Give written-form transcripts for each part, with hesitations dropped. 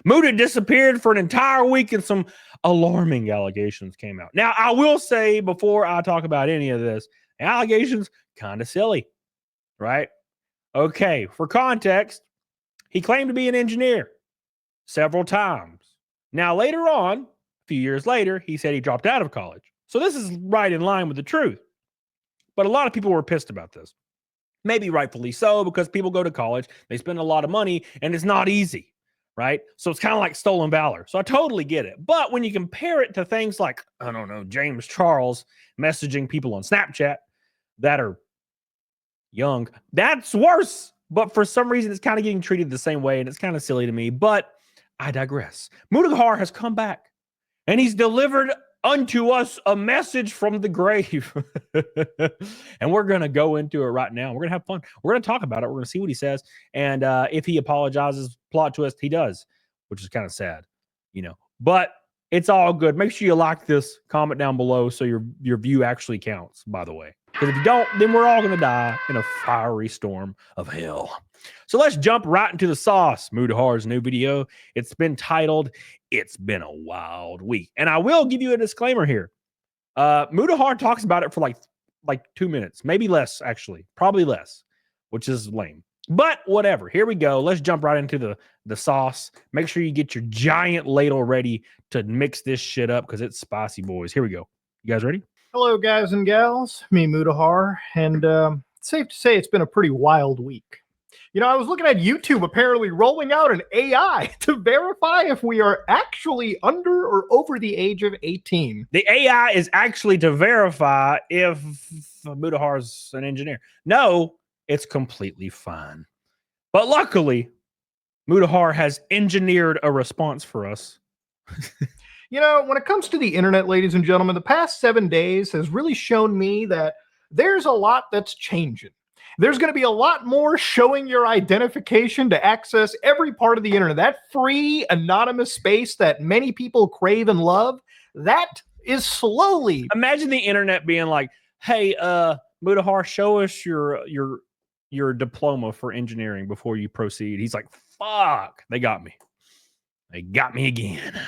Muta disappeared for an entire week and some alarming allegations came out. Now, I will say before I talk about any of this, allegations kind of silly, right? Okay, for context, he claimed to be an engineer several times. Now, later on, a few years later, he said he dropped out of college. So this is right in line with the truth. But a lot of people were pissed about this. Maybe rightfully so, because people go to college, they spend a lot of money, and it's not easy, right? So it's kind of like stolen valor. So I totally get it. But when you compare it to things like, I don't know, James Charles messaging people on Snapchat that are young, that's worse. But for some reason, it's kind of getting treated the same way, and it's kind of silly to me. But I digress. MUTAHAR has come back, and he's delivered unto us a message from the grave. And we're going to go into it right now. We're going to have fun. We're going to talk about it. We're going to see what he says. And if he apologizes, plot twist, he does, which is kind of sad, you know. But it's all good. Make sure you like this, comment down below so your view actually counts, by the way. Because if you don't, then we're all going to die in a fiery storm of hell. So let's jump right into the sauce. MUTAHAR's new video. It's been titled, "It's Been a Wild Week." And I will give you a disclaimer here. MUTAHAR talks about it for like 2 minutes, maybe less, actually. Probably less, which is lame. But whatever. Here we go. Let's jump right into the sauce. Make sure you get your giant ladle ready to mix this shit up because it's spicy, boys. Here we go. You guys ready? Hello, guys and gals. Me, MUTAHAR, and it's safe to say it's been a pretty wild week. You know, I was looking at YouTube apparently rolling out an AI to verify if we are actually under or over the age of 18. The AI is actually to verify if MUTAHAR's an engineer. No, it's completely fine. But luckily, MUTAHAR has engineered a response for us. You know, when it comes to the internet, ladies and gentlemen, the past 7 days has really shown me that there's a lot that's changing. There's going to be a lot more showing your identification to access every part of the internet. That free, anonymous space that many people crave and love, that is slowly... Imagine the internet being like, hey, MUTAHAR, show us your diploma for engineering before you proceed. He's like, fuck, they got me. They got me again.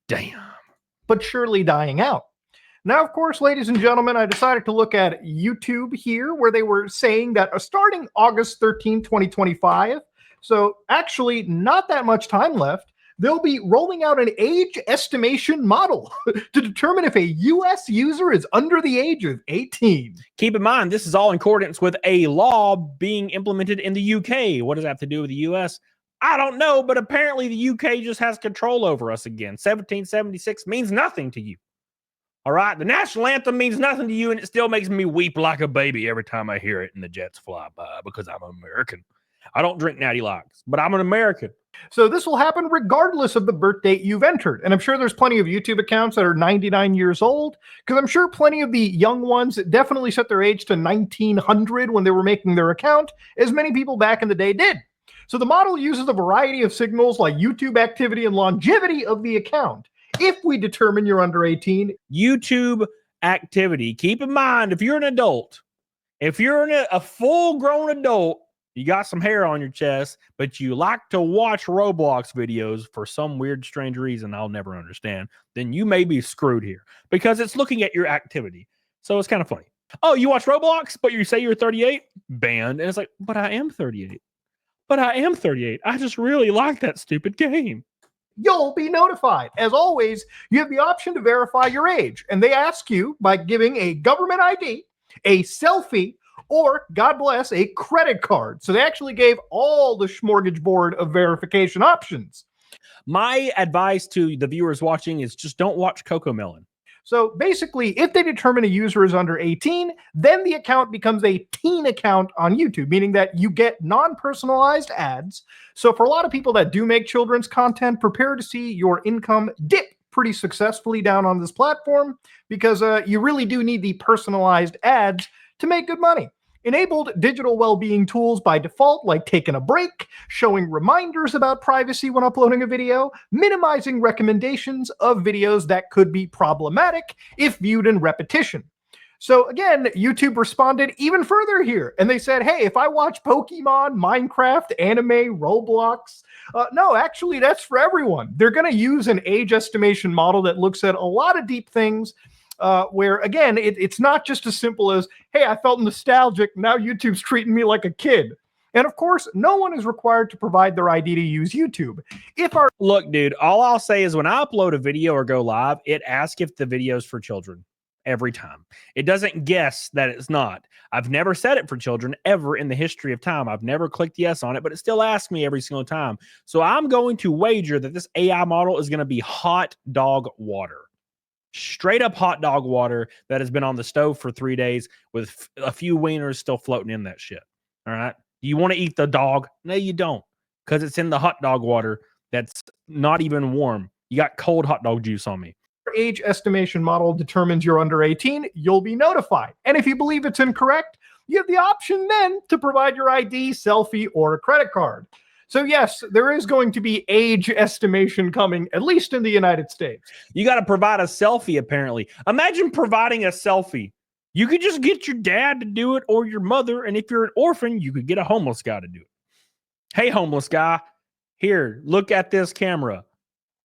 Damn. But surely dying out. Now, of course, ladies and gentlemen, I decided to look at YouTube here where they were saying that starting August 13, 2025, so actually not that much time left, they'll be rolling out an age estimation model to determine if a U.S. user is under the age of 18. Keep in mind, this is all in accordance with a law being implemented in the U.K. What does that have to do with the U.S.? I don't know, but apparently the UK just has control over us again. 1776 means nothing to you. All right? The national anthem means nothing to you, and it still makes me weep like a baby every time I hear it and the jets fly by because I'm American. I don't drink Natty Lights, but I'm an American. So this will happen regardless of the birth date you've entered. And I'm sure there's plenty of YouTube accounts that are 99 years old, because I'm sure plenty of the young ones definitely set their age to 1900 when they were making their account, as many people back in the day did. So the model uses a variety of signals like YouTube activity and longevity of the account. If we determine you're under 18, YouTube activity. Keep in mind, if you're an adult, if you're a full-grown adult, you got some hair on your chest, but you like to watch Roblox videos for some weird, strange reason I'll never understand, then you may be screwed here because it's looking at your activity. So it's kind of funny. Oh, you watch Roblox, but you say you're 38? Banned. And it's like, but I am 38. But I am 38. I just really like that stupid game. You'll be notified. As always, you have the option to verify your age. And they ask you by giving a government ID, a selfie, or, God bless, a credit card. So they actually gave all the smorgasbord of verification options. My advice to the viewers watching is just don't watch Cocomelon. So basically, if they determine a user is under 18, then the account becomes a teen account on YouTube, meaning that you get non-personalized ads. So for a lot of people that do make children's content, prepare to see your income dip pretty successfully down on this platform because you really do need the personalized ads to make good money. Enabled digital well-being tools by default, like taking a break, showing reminders about privacy when uploading a video, minimizing recommendations of videos that could be problematic if viewed in repetition. So again, YouTube responded even further here, and they said, hey, if I watch Pokemon, Minecraft, anime, Roblox, No, actually, that's for everyone. They're going to use an age estimation model that looks at a lot of deep things. Where again, it's not just as simple as, hey, I felt nostalgic. Now YouTube's treating me like a kid. And of course, no one is required to provide their ID to use YouTube. Look, dude, all I'll say is when I upload a video or go live, it asks if the video is for children every time. It doesn't guess that it's not. I've never set it for children ever in the history of time. I've never clicked yes on it, but it still asks me every single time. So I'm going to wager that this AI model is going to be hot dog water. Straight up hot dog water that has been on the stove for 3 days with a few wieners still floating in that shit. All right. You want to eat the dog? No, you don't, because it's in the hot dog water that's not even warm. You got cold hot dog juice on me. Age estimation model determines you're under 18, you'll be notified. And if you believe it's incorrect, you have the option then to provide your ID, selfie, or a credit card. So yes, there is going to be age estimation coming, at least in the United States. You got to provide a selfie, apparently. Imagine providing a selfie. You could just get your dad to do it or your mother. And if you're an orphan, you could get a homeless guy to do it. Hey, homeless guy, here, look at this camera.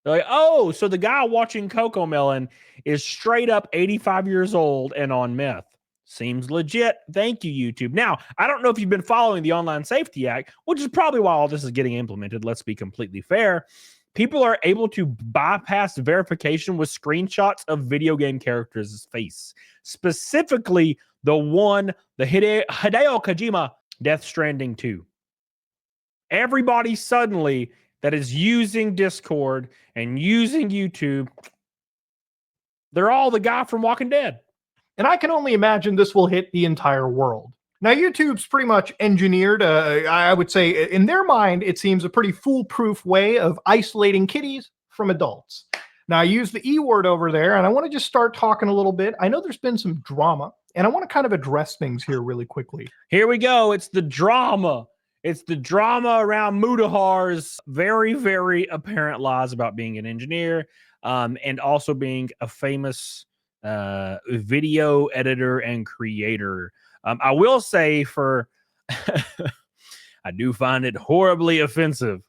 They're like, oh, so the guy watching Coco Melon is straight up 85 years old and on meth. Seems legit. Thank you, YouTube. Now, I don't know if you've been following the Online Safety Act, which is probably why all this is getting implemented. Let's be completely fair. People are able to bypass verification with screenshots of video game characters' face. Specifically, the Hideo Kojima Death Stranding 2. Everybody suddenly that is using Discord and using YouTube, they're all the guy from Walking Dead. And I can only imagine this will hit the entire world. Now, YouTube's pretty much engineered, I would say, in their mind, it seems a pretty foolproof way of isolating kiddies from adults. Now, I use the E word over there, and I want to just start talking a little bit. I know there's been some drama, and I want to kind of address things here really quickly. Here we go. It's the drama. It's the drama around MUTAHAR's very, very apparent lies about being an engineer and also being a famous video editor and creator. I will say I do find it horribly offensive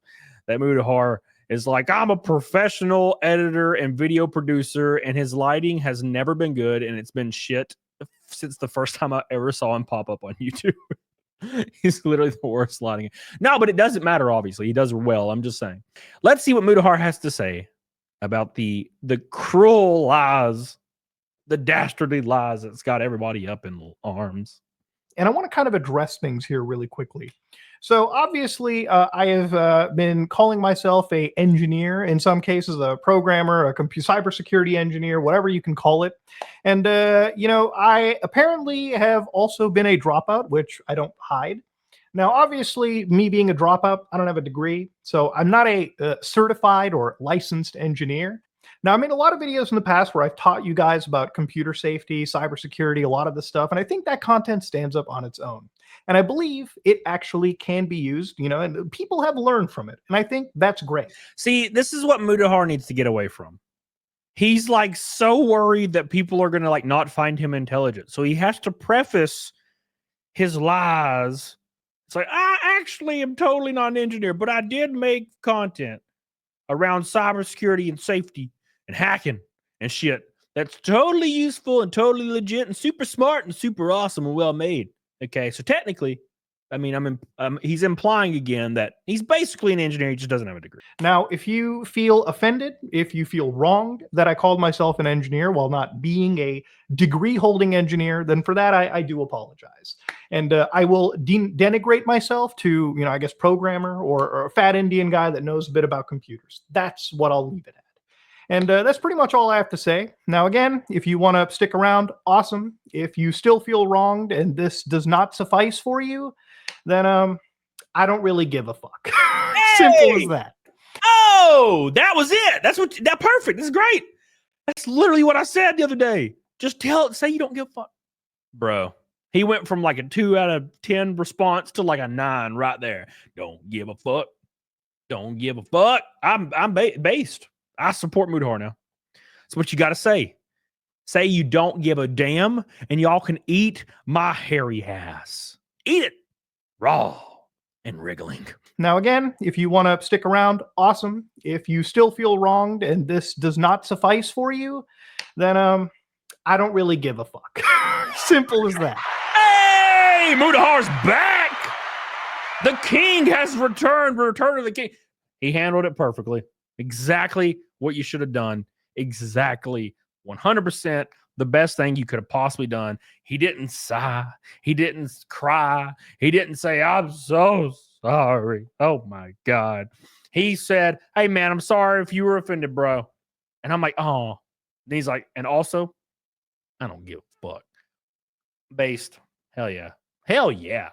that MUTAHAR is like, I'm a professional editor and video producer, and his lighting has never been good, and it's been shit since the first time I ever saw him pop up on YouTube. He's literally the worst lighting. No, but it doesn't matter, obviously. He does well. I'm just saying. Let's see what MUTAHAR has to say about the cruel lies, the dastardly lies that's got everybody up in arms. And I want to kind of address things here really quickly. So obviously, I have been calling myself an engineer, in some cases a programmer, a cybersecurity engineer, whatever you can call it. And, I apparently have also been a dropout, which I don't hide. Now, obviously, me being a dropout, I don't have a degree, so I'm not a certified or licensed engineer. Now, I made a lot of videos in the past where I've taught you guys about computer safety, cybersecurity, a lot of this stuff, and I think that content stands up on its own. And I believe it actually can be used, and people have learned from it. And I think that's great. See, this is what MUTAHAR needs to get away from. He's like so worried that people are going to like not find him intelligent. So he has to preface his lies. It's like, I actually am totally not an engineer, but I did make content around cybersecurity and safety and hacking and shit that's totally useful and totally legit and super smart and super awesome and well made. Okay, so technically, I mean, he's implying again that he's basically an engineer. He just doesn't have a degree. Now, if you feel offended, if you feel wronged that I called myself an engineer while not being a degree-holding engineer, then for that, I do apologize. And I will denigrate myself to, I guess, programmer or a fat Indian guy that knows a bit about computers. That's what I'll leave it at. And that's pretty much all I have to say. Now, again, if you want to stick around, awesome. If you still feel wronged and this does not suffice for you, then I don't really give a fuck. Hey! Simple as that. Oh, that was it. That perfect. This is great. That's literally what I said the other day. Just say you don't give a fuck. Bro, he went from like a 2 out of 10 response to like a 9 right there. Don't give a fuck. Don't give a fuck. I'm based. I support MUTAHAR now. That's what you got to say. Say you don't give a damn, and y'all can eat my hairy ass. Eat it raw and wriggling. Now, again, if you want to stick around, awesome. If you still feel wronged and this does not suffice for you, then I don't really give a fuck. Simple as that. Hey, Mutahar's back. The king has returned. Return of the king. He handled it perfectly. Exactly what you should have done. Exactly 100% the best thing you could have possibly done. He didn't sigh. He didn't cry. He didn't say, I'm so sorry. Oh my God. He said, hey man, I'm sorry if you were offended, bro. And I'm like, oh. And he's like, and also, I don't give a fuck. Based. Hell yeah. Hell yeah.